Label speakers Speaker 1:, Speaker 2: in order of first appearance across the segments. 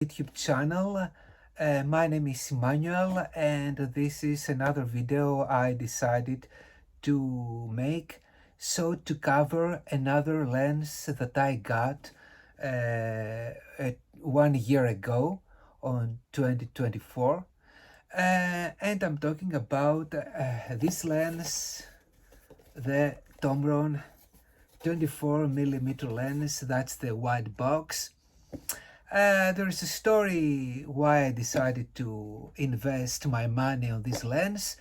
Speaker 1: YouTube channel. My name is Emmanuel, and this is another video I decided to make to cover another lens that I got 1 year ago on 2024. And I'm talking about this lens, the Tamron 24mm lens. That's the white box. There is a story why I decided to invest my money on this lens,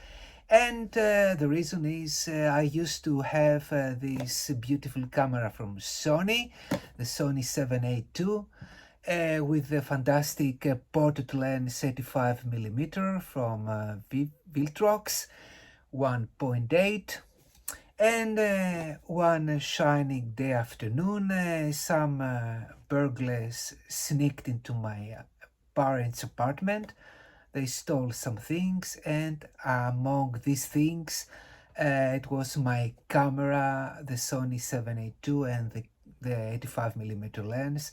Speaker 1: and the reason is I used to have this beautiful camera from Sony, the Sony 7A2, with the fantastic portrait lens 85mm from Viltrox 1.8. And one shining day afternoon, some burglars sneaked into my parents' apartment. They stole some things, and among these things, it was my camera, the Sony 7A2, and the 85mm lens.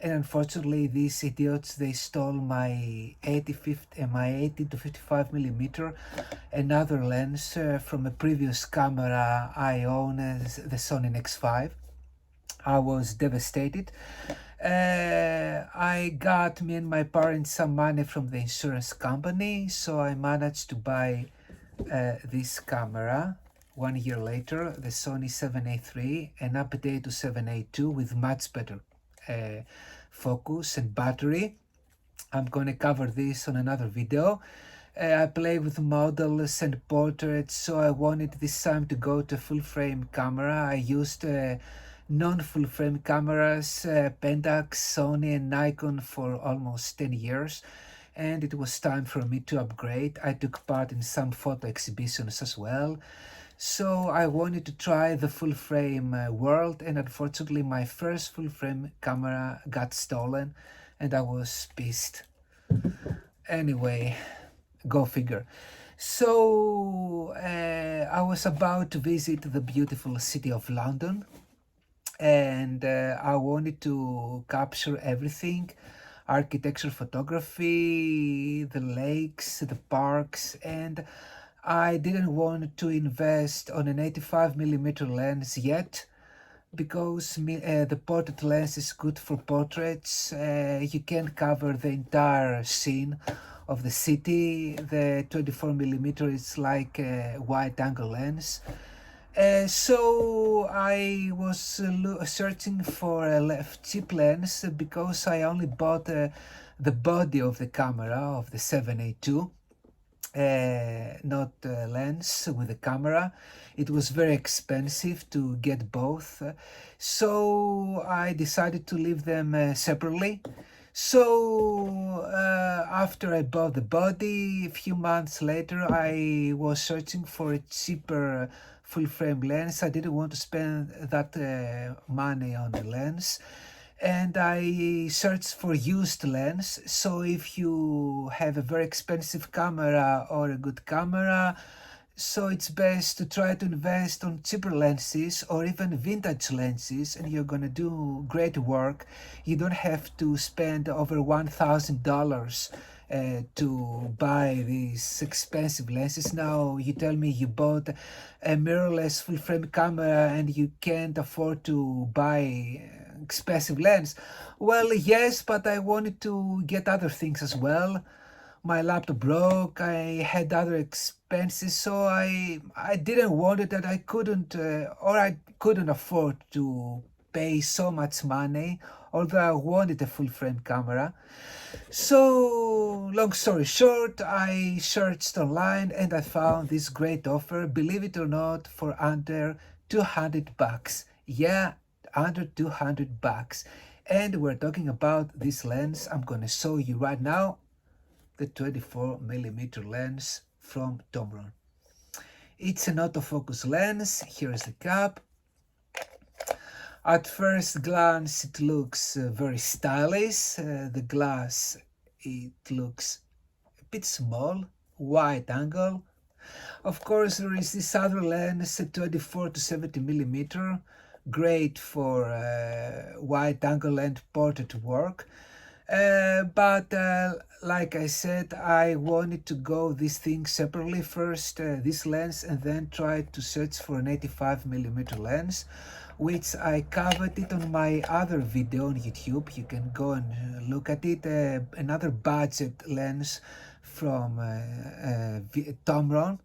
Speaker 1: And unfortunately, these idiots, they stole my 80 to 55mm, another lens from a previous camera I own, the Sony X5. I was devastated. I got, me and my parents, some money from the insurance company, so I managed to buy this camera 1 year later, the Sony 7A3, an update to 7A2 with much better focus and battery. I'm gonna cover this on another video. I play with models and portraits, so I wanted this time to go to full frame camera. I used non-full frame cameras, Pentax, Sony and Nikon for almost 10 years, and it was time for me to upgrade. I took part in some photo exhibitions as well. So I wanted to try the full frame world, and unfortunately my first full frame camera got stolen and I was pissed. Anyway, go figure. So I was about to visit the beautiful city of London, and I wanted to capture everything: architecture, photography, the lakes, the parks, and I didn't want to invest on an 85mm lens yet, because the portrait lens is good for portraits. You can't cover the entire scene of the city. The 24mm is like a wide angle lens. So I was searching for a cheap lens, because I only bought the body of the camera of the 7A2, not lens with the camera. It was very expensive to get both, so I decided to leave them separately. So after I bought the body, a few months later I was searching for a cheaper full frame lens. I didn't want to spend that money on the lens, and I searched for used lens. So if you have a very expensive camera or a good camera, so it's best to try to invest on cheaper lenses or even vintage lenses, and you're gonna do great work. You don't have to spend over $1,000 to buy these expensive lenses. Now you tell me you bought a mirrorless full frame camera and you can't afford to buy expensive lens. Well, yes, but I wanted to get other things as well. My laptop broke, I had other expenses, so I didn't want it, that I couldn't or I couldn't afford to pay so much money, although I wanted a full frame camera. So long story short, I searched online and I found this great offer, believe it or not, for under $200. Yeah, under $200. And we're talking about this lens I'm gonna show you right now, the 24mm lens from Tamron. It's an autofocus lens. Here's the cap. At first glance it looks very stylish. The glass, it looks a bit small, wide angle. Of course there is this other lens, 24 to 70mm, great for wide angle and portrait work. But like I said, I wanted to go this thing separately first, this lens, and then try to search for an 85mm lens, which I covered it on my other video on YouTube. You can go and look at it. Another budget lens from Tamron,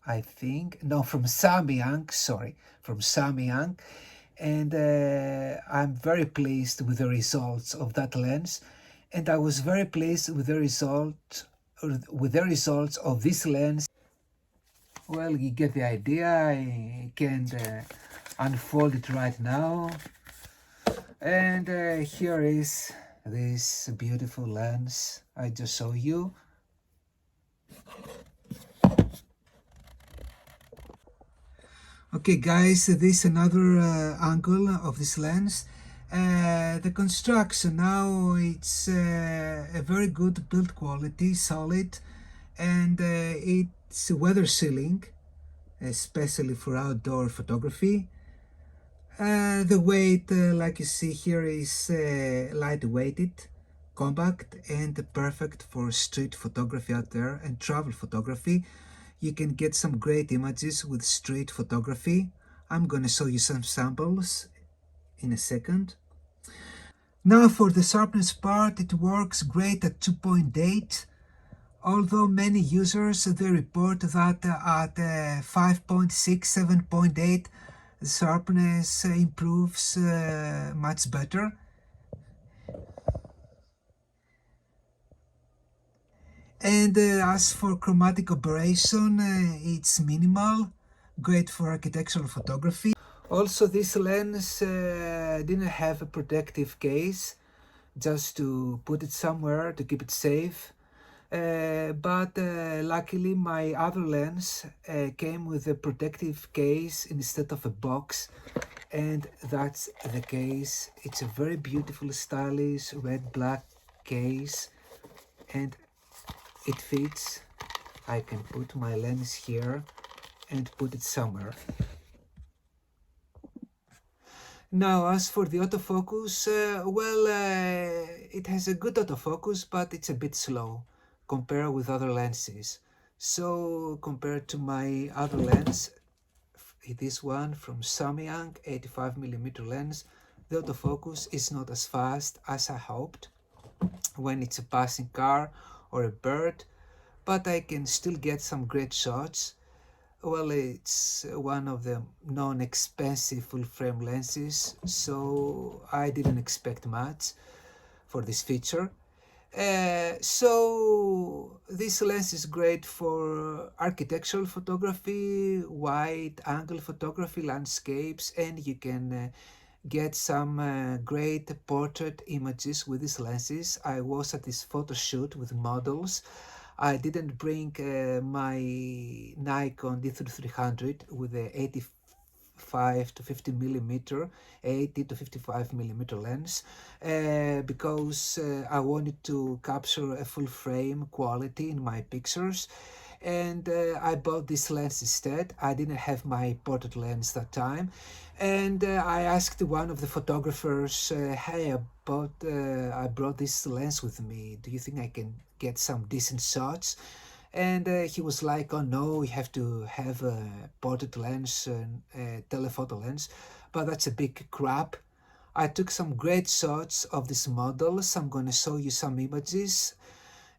Speaker 1: I think. No, from Samyang, sorry, from Samyang. And I'm very pleased with the results of that lens. And I was very pleased with the results of this lens. Well, you get the idea. I can unfold it right now. And here is this beautiful lens I just showed you. Okay guys, this is another angle of this lens. The construction now, it's a very good build quality, solid, and it's weather sealing, especially for outdoor photography. The weight, like you see here, is lightweighted, compact, and perfect for street photography out there and travel photography. You can get some great images with street photography. I'm gonna show you some samples in a second. Now for the sharpness part, it works great at 2.8. Although many users, they report that at 5.6, 7.8, the sharpness improves much better. And as for chromatic operation, it's minimal, great for architectural photography. Also, this lens didn't have a protective case, just to put it somewhere to keep it safe. But luckily my other lens came with a protective case instead of a box, and that's the case. It's a very beautiful, stylish red-black case, and it fits. I can put my lens here and put it somewhere. Now, as for the autofocus, it has a good autofocus, but it's a bit slow compared with other lenses. So, compared to my other lens, this one from Samyang 85mm lens, the autofocus is not as fast as I hoped when it's a passing car or a bird, but I can still get some great shots. Well, it's one of the non-expensive full-frame lenses, so I didn't expect much for this feature. So this lens is great for architectural photography, wide-angle photography, landscapes, and you can get some great portrait images with these lenses. I was at this photo shoot with models. I didn't bring my Nikon D3300 with the 85 to 50 millimeter, 80 to 55 millimeter lens because I wanted to capture a full frame quality in my pictures, and I bought this lens instead. I didn't have my portrait lens that time, and I asked one of the photographers, hey, I brought this lens with me, do you think I can get some decent shots? And he was like, oh no, you have to have a portrait lens and a telephoto lens, but that's a big crap. I took some great shots of these models. I'm gonna show you some images,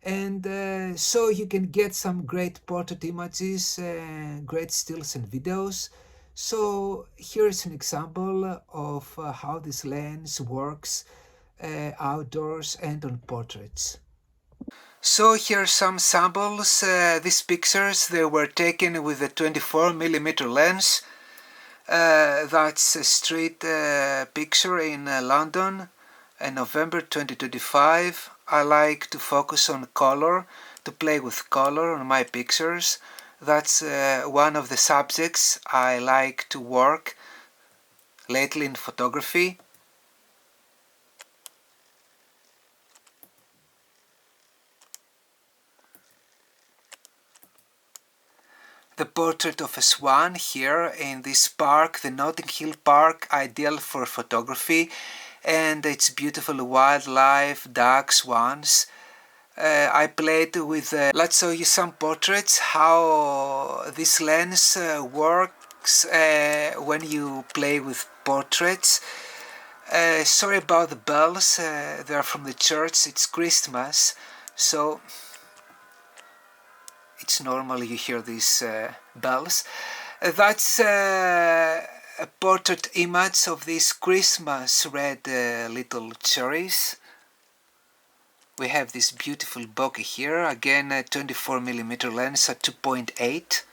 Speaker 1: and so you can get some great portrait images, great stills and videos. So here's an example of how this lens works outdoors and on portraits. So here are some samples. These pictures, they were taken with a 24mm lens. That's a street picture in London in November 2025. I like to focus on color, to play with color on my pictures. That's one of the subjects I like to work lately in photography. The portrait of a swan here in this park, the Notting Hill Park, ideal for photography. and it's beautiful wildlife, ducks, swans. I played with, let's show you some portraits, how this lens works when you play with portraits. Sorry about the bells, they are from the church, it's Christmas, so it's normal you hear these bells. That's a portrait image of these Christmas red little cherries. We have this beautiful bokeh here, again a 24mm lens at 2.8.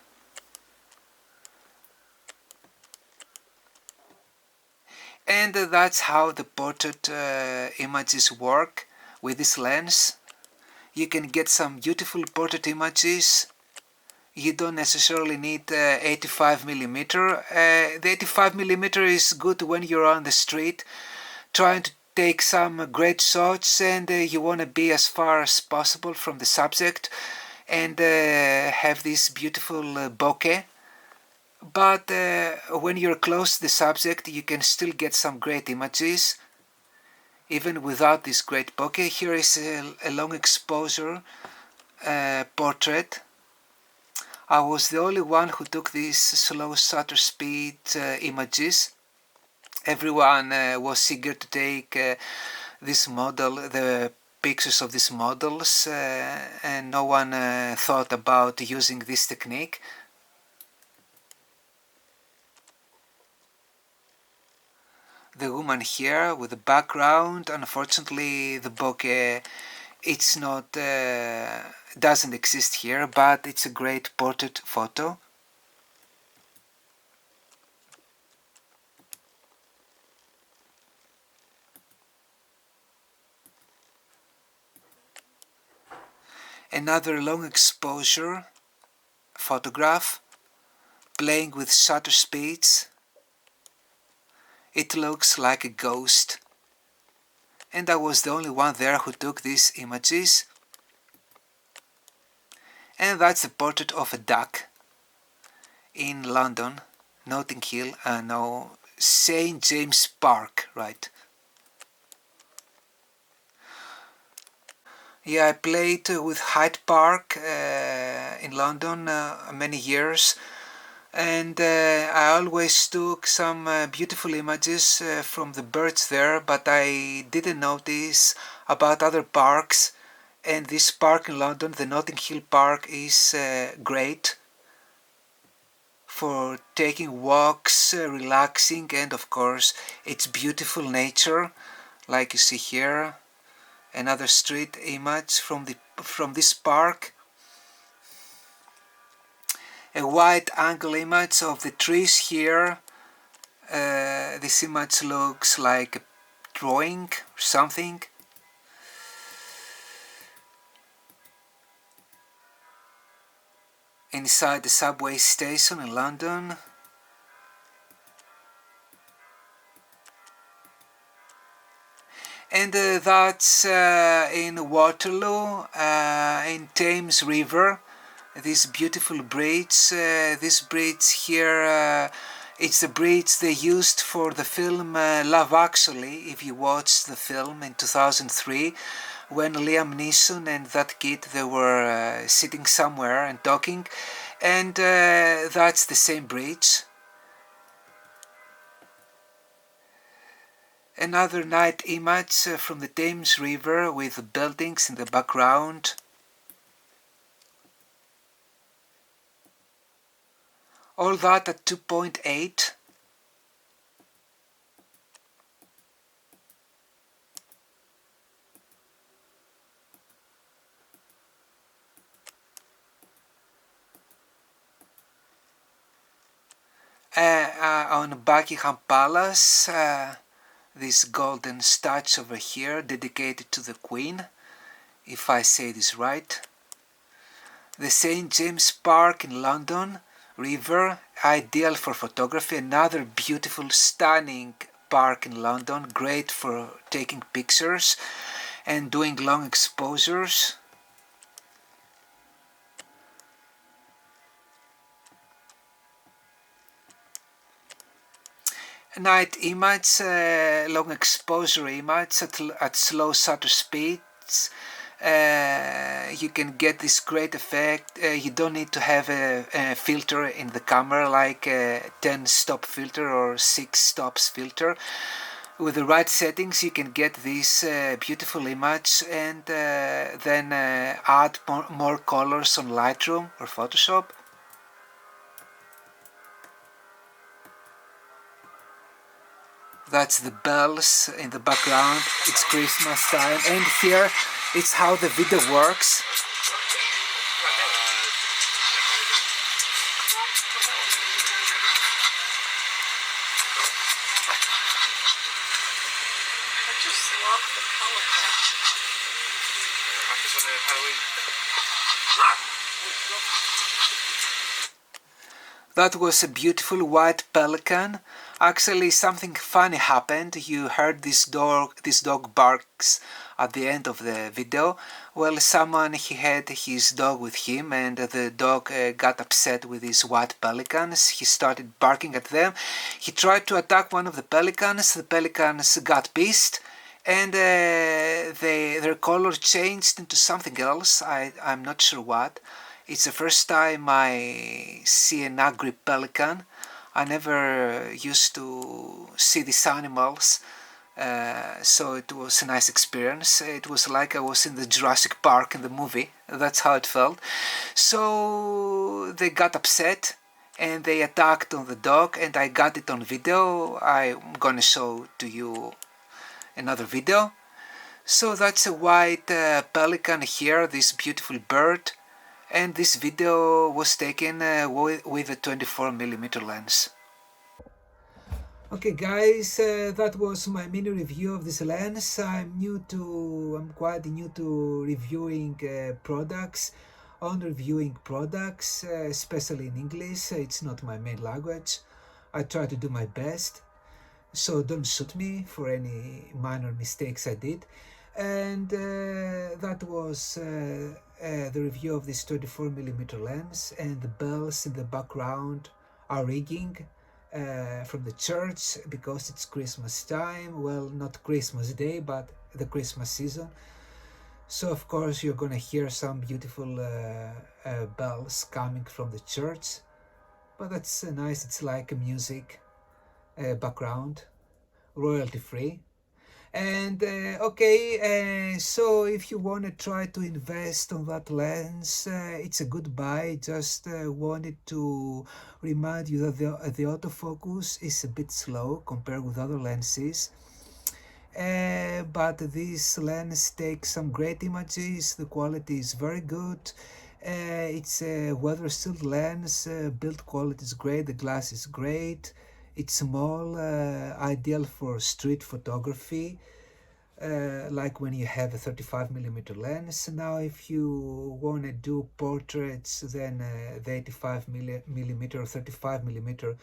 Speaker 1: And that's how the portrait images work with this lens. You can get some beautiful portrait images. You don't necessarily need 85mm. The 85mm is good when you're on the street trying to take some great shots and you want to be as far as possible from the subject and have this beautiful bokeh. But when you're close to the subject, you can still get some great images even without this great bokeh. Here is a long exposure portrait. I was the only one who took these slow shutter speed images. Everyone was eager to take this model, the pictures of these models, and no one thought about using this technique. The woman here with the background, unfortunately the bokeh it's not doesn't exist here, but it's a great portrait photo. Another long exposure photograph, playing with shutter speeds. It looks like a ghost, and I was the only one there who took these images. And that's a portrait of a duck in London, Notting Hill, no, St. James Park, right? Yeah, I played with Hyde Park in London many years, and I always took some beautiful images from the birds there, but I didn't notice about other parks. And this park in London, the Notting Hill Park, is great for taking walks, relaxing, and of course it's beautiful nature, like you see here. Another street image from this park. A wide angle image of the trees here. This image looks like a drawing or something. Inside the subway station in London. And that's in Waterloo, in Thames River. This beautiful bridge. This bridge here, it's the bridge they used for the film Love Actually, if you watched the film in 2003, when Liam Neeson and that kid, they were sitting somewhere and talking, and that's the same bridge. Another night image from the Thames River with buildings in the background. All that at 2.8. On Buckingham Palace, this golden statue over here dedicated to the Queen, if I say this right. The St. James Park in London, river, ideal for photography. Another beautiful, stunning park in London, great for taking pictures and doing long exposures. night image, long exposure image at slow shutter speeds. You can get this great effect. You don't need to have a filter in the camera, like a 10 stop filter or 6 stops filter. With the right settings you can get this beautiful image, and then add more colors on Lightroom or Photoshop. That's the bells in the background. It's Christmas time, and here it's how the video works.
Speaker 2: I just love the color.
Speaker 1: That was a beautiful white pelican. Actually, something funny happened. You heard this dog barks at the end of the video. Well, he had his dog with him, and the dog got upset with these white pelicans. He started barking at them. He tried to attack one of the pelicans. The pelicans got pissed, and their color changed into something else. I'm not sure what. It's the first time I see an angry pelican. I never used to see these animals, so it was a nice experience. It was like I was in the Jurassic Park in the movie. That's how it felt. So they got upset and they attacked on the dog, and I got it on video. I'm gonna show to you another video. So that's a white pelican here, this beautiful bird. And this video was taken with a 24mm lens. Okay guys, that was my mini review of this lens. I'm quite new to reviewing products, especially in English. It's not my main language. I try to do my best, so don't shoot me for any minor mistakes I did. And that was the review of this 24mm lens, and the bells in the background are ringing from the church because it's Christmas time. Well, not Christmas Day, but the Christmas season. So of course you're gonna hear some beautiful bells coming from the church, but that's nice. It's like a music background, royalty free. And so if you want to try to invest on that lens, it's a good buy. Just wanted to remind you that the autofocus is a bit slow compared with other lenses, but this lens takes some great images. The quality is very good. It's a weather sealed lens. Build quality is great. The glass is great. It's small, ideal for street photography, like when you have a 35mm lens. Now if you want to do portraits, then the 85mm or 35mm,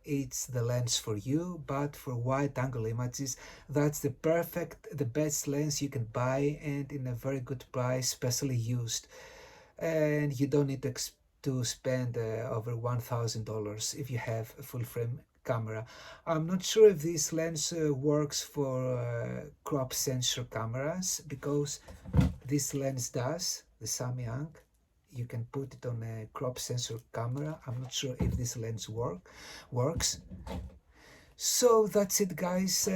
Speaker 1: it's the lens for you. But for wide angle images, that's the best lens you can buy, and in a very good price, specially used. And you don't need to spend over $1,000 if you have a full frame camera. I'm not sure if this lens works for crop sensor cameras, because this lens does, the Samyang. You can put it on a crop sensor camera. I'm not sure if this lens works. So that's it guys.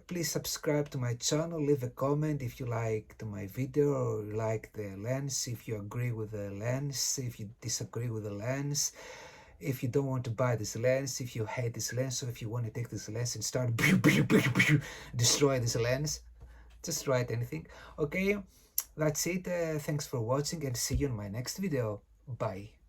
Speaker 1: Please subscribe to my channel, leave a comment if you liked my video or you like the lens, if you agree with the lens, if you disagree with the lens, if you don't want to buy this lens, if you hate this lens, or if you want to take this lens and start destroy this lens, just write anything. Okay, that's it. Thanks for watching, and see you in my next video. Bye.